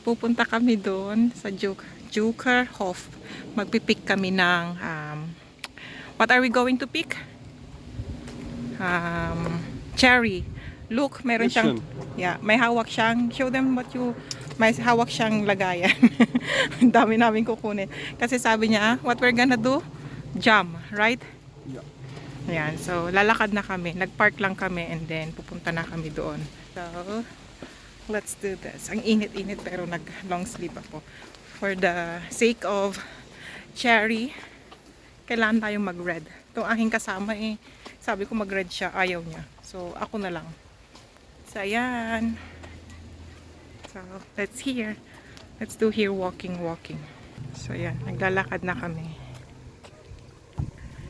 pupunta kami doon sa Jokerhof. Magpipick kami ng what are we going to pick? Cherry. Look, meron siyang may hawak siyang, show them what you, may hawak siyang lagayan. Ang dami namin kukunin. Kasi sabi niya, what we're gonna do? Jam, right? Yeah. Ayan, so lalakad na kami. Nagpark lang kami and then pupunta na kami doon. So, let's do this. Ang init-init pero nag long sleeve ako. For the sake of cherry, kailangan tayong mag-red. Itong aking kasama sabi ko mag-red siya, ayaw niya. So, ako na lang. So, ayan. So, let's do here walking. So, ayan, naglalakad na kami.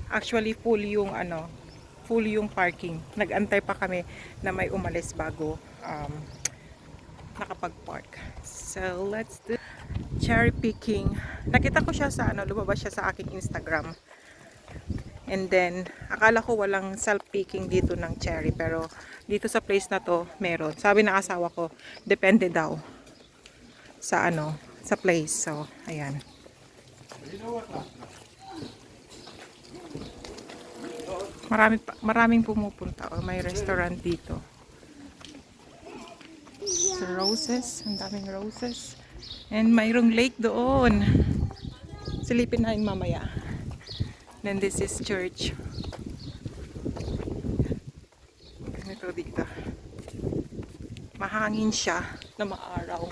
Actually, full yung parking. Nag-antay pa kami na may umalis bago nakapag-park. So, let's do cherry picking. Nakita ko siya sa lumabas siya sa aking Instagram. And then, akala ko walang self-picking dito ng cherry. Pero, dito sa place na to, meron. Sabi ng asawa ko, depende daw sa sa place. So, ayan. Maraming pumupunta. May restaurant dito. So, roses. Ang daming roses. And mayroong lake doon. Silipin natin mamaya. Then this is church. Ganito dito. Mahangin siya na maaraw.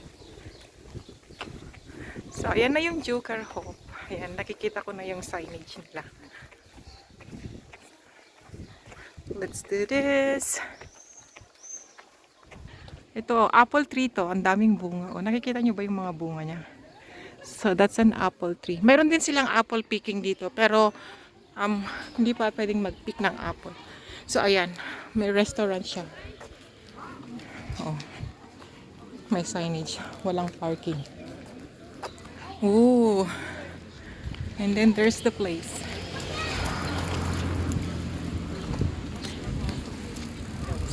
So, ayan na yung Jokerhof. Ayan, nakikita ko na yung signage nila. Let's do this. Ito, apple tree to. Ang daming bunga. O, nakikita nyo ba yung mga bunga niya? So, that's an apple tree. Mayroon din silang apple picking dito. Pero, hindi pa pwedeng mag-pick ng apple. So, ayan. May restaurant siya. Oh. May signage. Walang parking. Ooh. And then, there's the place.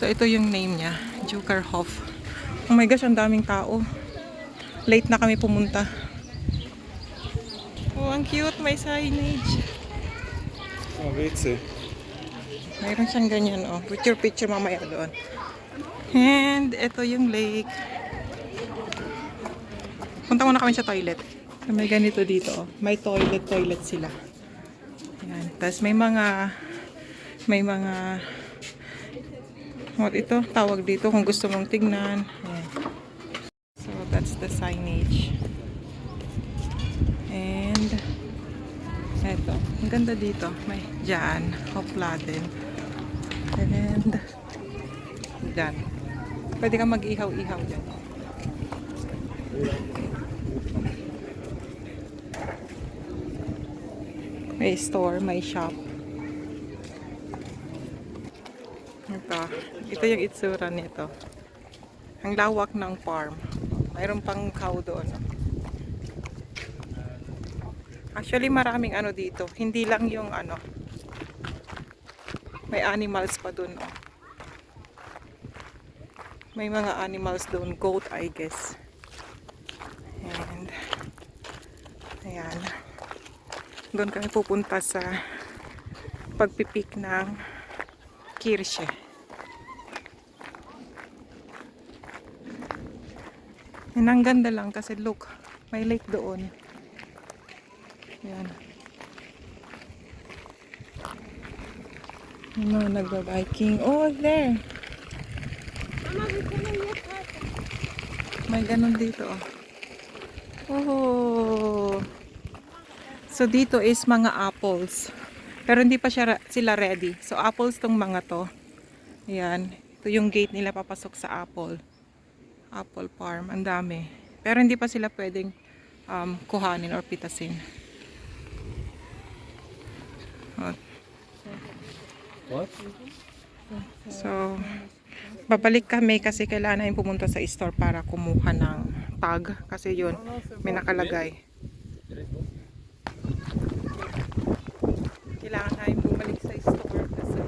So, ito yung name niya. Jokerhof. Oh my gosh, ang daming tao. Late na kami pumunta. Oh, ang cute. May signage. Oh, WC. Mayroon siyang ganyan, oh. Picture mamaya doon. And, ito yung lake. Punta muna kami sa toilet. May ganito dito, oh. May toilet sila. Ayan. Tapos may mga what ito? Tawag dito kung gusto mong tignan. Ayan. So, that's the signage. And, eto. Ang ganda dito. May dyan. Hopladen. And, dyan. Pwede kang mag-ihaw-ihaw dyan. May store, may shop. Ito yung itsura nito. Ang lawak ng farm. Mayroon pang cow doon. Actually, maraming dito. Hindi lang yung may animals pa doon. Oh. May mga animals doon. Goat, I guess. And, ayan. Doon kami pupunta sa pagpipik ng kirshe. And ang ganda lang kasi look, may lake doon. Yan. Yung mga nagbabiking. Oh, there. May ganun dito. Oh. So dito is mga apples. Pero hindi pa sila ready. So apples tong mga to. Ayan. Ito yung gate nila papasok sa apple. Apple farm. Ang dami. Pero hindi pa sila pwedeng kuhanin or pitasin. What? So, babalik kami kasi kailangan namin pumunta sa store para kumuha ng tag. Kasi yun, may nakalagay. Kailangan namin bumalik sa store kasi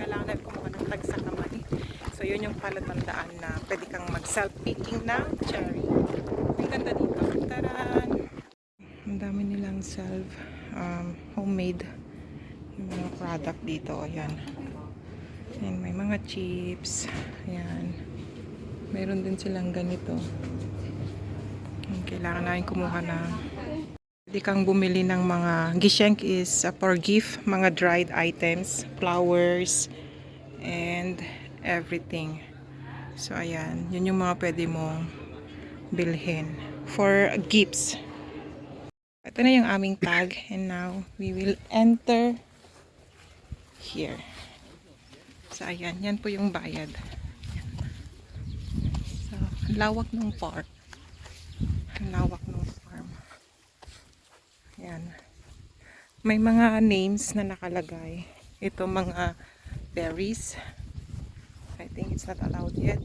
kailangan namin kumuha ng tag sa kamay. So, yun yung palatandaan na pwede kang mag-self-picking ng cherry. homemade yung mga product dito. Ayan. And may mga chips. Ayan. Meron din silang ganito. Kailangan namin kumuha ng pwede kang bumili ng mga gisheng is for gift, mga dried items, flowers, and everything. So, ayan. Yun yung mga pwede mong bilhin for gifts. Ito na yung aming tag and now we will enter here. So, ayan. Yan po yung bayad. So, ang lawak ng farm. Ang lawak ng farm. Ayan. May mga names na nakalagay. Ito mga berries. I think it's not allowed yet.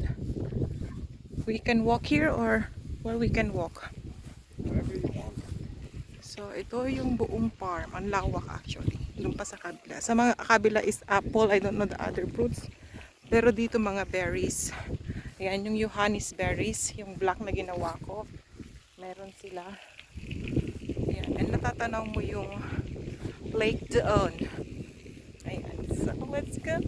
We can walk here or where we can walk. Wherever you want. So, ito yung buong farm. Ang lawak actually. Doon pa sa kabila. Sa mga kabila is apple. I don't know the other fruits. Pero dito mga berries. Ayan yung Johannes berries. Yung black na ginawa ko. Meron sila. Ayan. And natatanaw mo yung lake doon. Ayan. So, let's go.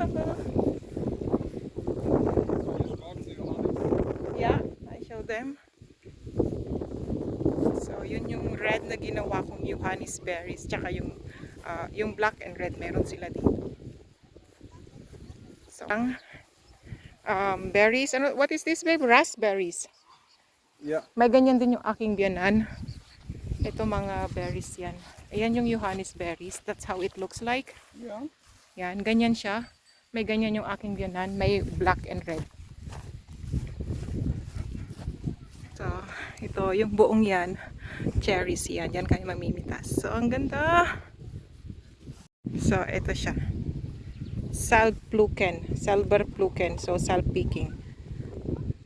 Yeah, I show them. So, yun yung red na ginawa kong Johannes berries. Tsaka yung black and red, meron sila dito. So, berries. Ano, what is this, babe? Raspberries. Yeah. May ganyan din yung aking biyanan. Ito mga berries yan. Ayan yung Johannes berries. That's how it looks like. Yeah. Yan, ganyan siya. May ganyan yung aking biyanan. May black and red. So, ito, yung buong yan, cherries yan. Yan kayo mamimitas. So, ang ganda. So, ito siya. Salpluken. Salberpluken. So, salpicking.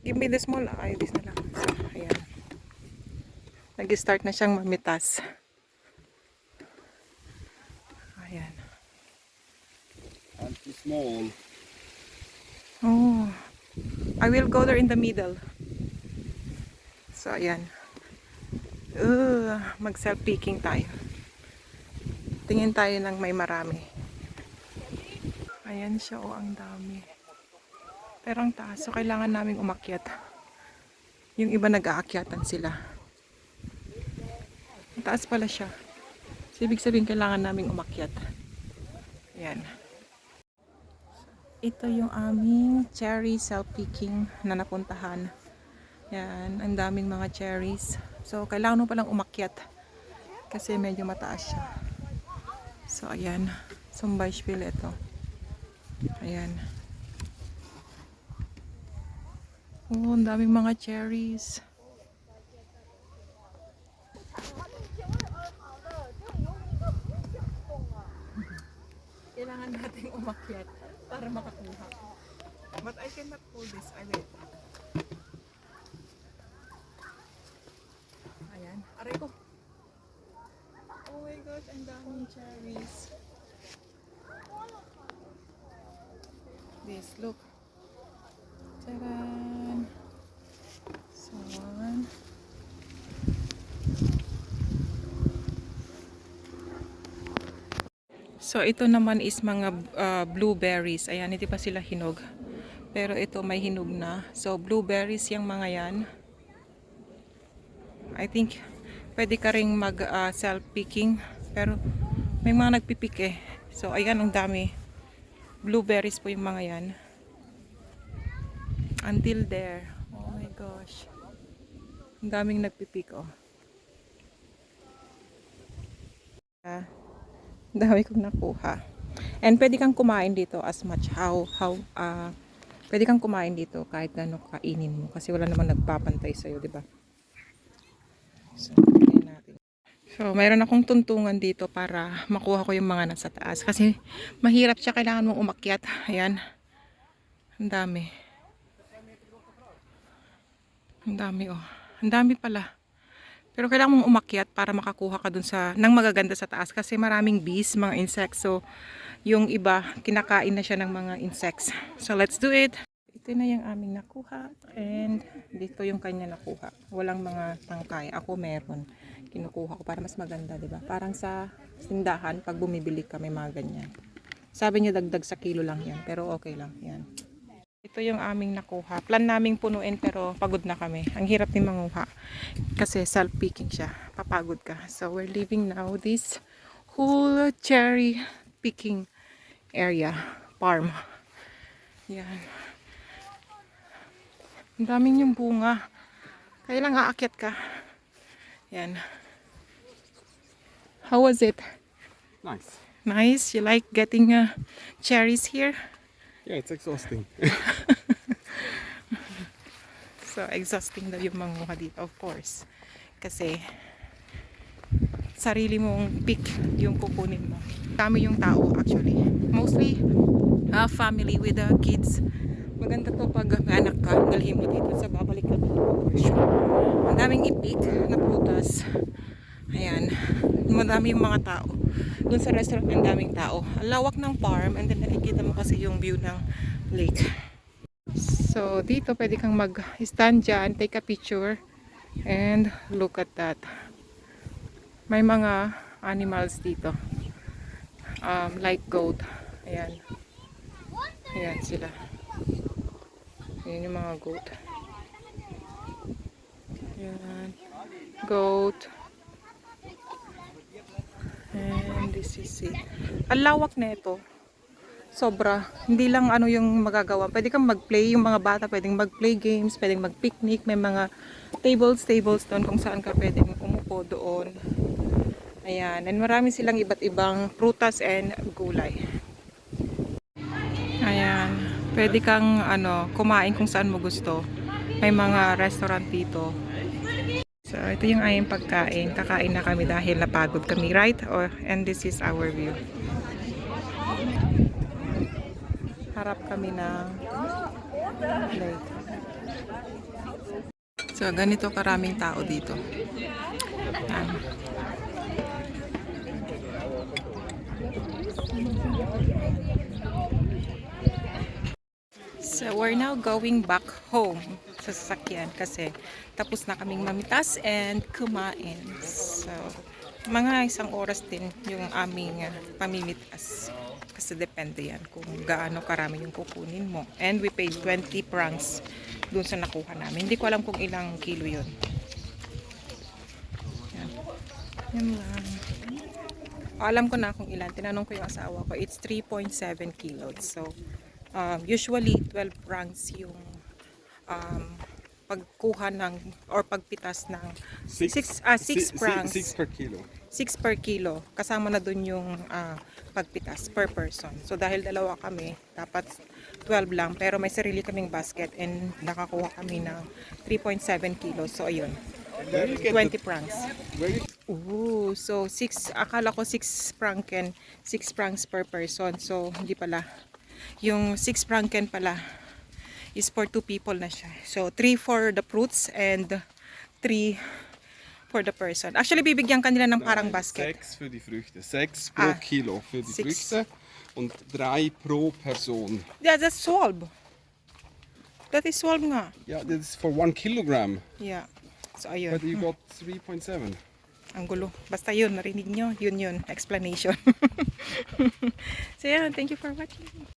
Give me the small. Ay, this na lang. So, ayan. Nag-start na siyang mamitas. Ayan. And too small. Oh. I will go there in the middle. So, ayan. Mag-self-picking tayo. Tingin tayo ng may marami. Ayan siya, oh, ang dami. Pero ang taas, so kailangan naming umakyat. Yung iba nag-aakyatan sila. Ang taas pala siya. So, ibig sabihin, kailangan naming umakyat. Ayan. Ito yung aming cherry self-picking na napuntahan. Yan, ang daming mga cherries. So, kailangan mo palang umakyat. Kasi medyo mataas siya. So, ayan. Zum-Beispiel ito. Ayan. Oh, ang daming mga cherries. Kailangan nating umakyat para makakuha. But I cannot pull this. I wait. Ayan. Aray ko. Oh my God, ang daming cherries. This, look. Taran. So, one. So, ito naman is mga blueberries. Ayan, hindi pa sila hinog. Pero ito may hinog na. So, blueberries yung mga yan. I think, pwede ka ring mag-self-picking. Pero, may mga nagpipik eh. So, ayan, ang dami. Blueberries po yung mga yan. Until there. Oh my gosh. Ang daming nagpipik, oh. Ang dami kong nakuha. And pwede kang kumain dito as much pwede kang kumain dito kahit gano'n kainin mo kasi wala namang nagpapantay sa'yo, di ba? So, tingnan natin. So, mayroon akong tuntungan dito para makuha ko yung mga nasa taas kasi mahirap siya, kailangan mong umakyat. Ayan. Ang dami. Ang dami, oh. Ang dami pala. Pero kailangan mong umakyat para makakuha ka dun ng magaganda sa taas kasi maraming bees, mga insects. So, yung iba, kinakain na siya ng mga insects. So, let's do it. Ito na yung aming nakuha. And dito yung kanya nakuha. Walang mga tangkay. Ako meron. kinukuha ko para mas maganda, di ba? Parang sa tindahan, pag bumibili ka, may mga ganyan. Sabi niya dagdag sa kilo lang yan, pero okay lang yan. Ito yung aming nakuha. Plan naming punuin pero pagod na kami. Ang hirap din manguha kasi self-picking siya. Papagod ka. So we're leaving now this whole cherry picking area. Farm. Yan. Ang daming yung bunga. Kaya lang aakyat ka. Yan. How was it? Nice. Nice? You like getting cherries here? Yeah, it's exhausting. So, exhausting daw yung manguha dito, of course. Kasi, sarili mong pick yung kukunin mo. Dami yung tao, actually. Mostly, family with the kids. Maganda to pag may anak ka, dalhin mo dito sa babalik ka dito. Ang daming ipik na prutas. Ayan. Madami yung mga tao. Doon sa restaurant, ang daming tao. Ang lawak ng farm, and then nakikita mo kasi yung view ng lake. So, dito pwede kang mag-stand dyan, take a picture, and look at that. May mga animals dito. Like goat. Ayan. Ayan sila. Ayan yung mga goat. Ayan. Goat. And this is it. Ang lawak na ito. Sobra. Hindi lang ano yung magagawa. Pwede kang mag-play. Yung mga bata pwedeng mag-play games, pwedeng mag-picnic. May mga tables doon kung saan ka pwedeng umupo doon. Ayan. And marami silang iba't ibang prutas and gulay. Ayan. Pwede kang kumain kung saan mo gusto. May mga restaurant dito. So, ito yung aming pagkain. Kakain na kami dahil napagod kami, right? And this is our view. Harap kami ng lake. So, ganito karaming tao dito. Yan. So, we're now going back home sa sasakyan kasi tapos na kaming mamitas and kumain. So, mga 1 oras din yung aming pamimitas. Kasi depende yan kung gaano karami yung kukunin mo. And we paid 20 francs dun sa nakuha namin. Hindi ko alam kung ilang kilo yun. Yan. Yan lang. Alam ko na kung ilan. Tinanong ko yung asawa ko. It's 3.7 kilos. So, usually 12 francs yung pagkuha ng or pagpitas ng 6 francs. 6 per kilo. 6 per kilo. Kasama na dun yung pagpitas per person. So dahil dalawa kami, dapat 12 lang. Pero may sarili kaming basket and nakakuha kami ng 3.7 kilos. So ayun, 20 francs. Ooh, so akala ko 6 franken, 6 francs per person. So hindi pala. Yung 6 franken pala is for 2 people na siya. So 3 for the fruits and 3 for the person. Actually, bibigyan kanila ng parang basket. 6 für die Früchte. 6 pro Kilo für die 6. Früchte und 3 pro Person. Yeah, that's 12. That is 12 nga. Yeah, that's for 1 kilogram. Yeah. So ayun. But you got 3.7. Ang gulo. Basta yun, narinig nyo. Yun, explanation. So yeah, thank you for watching.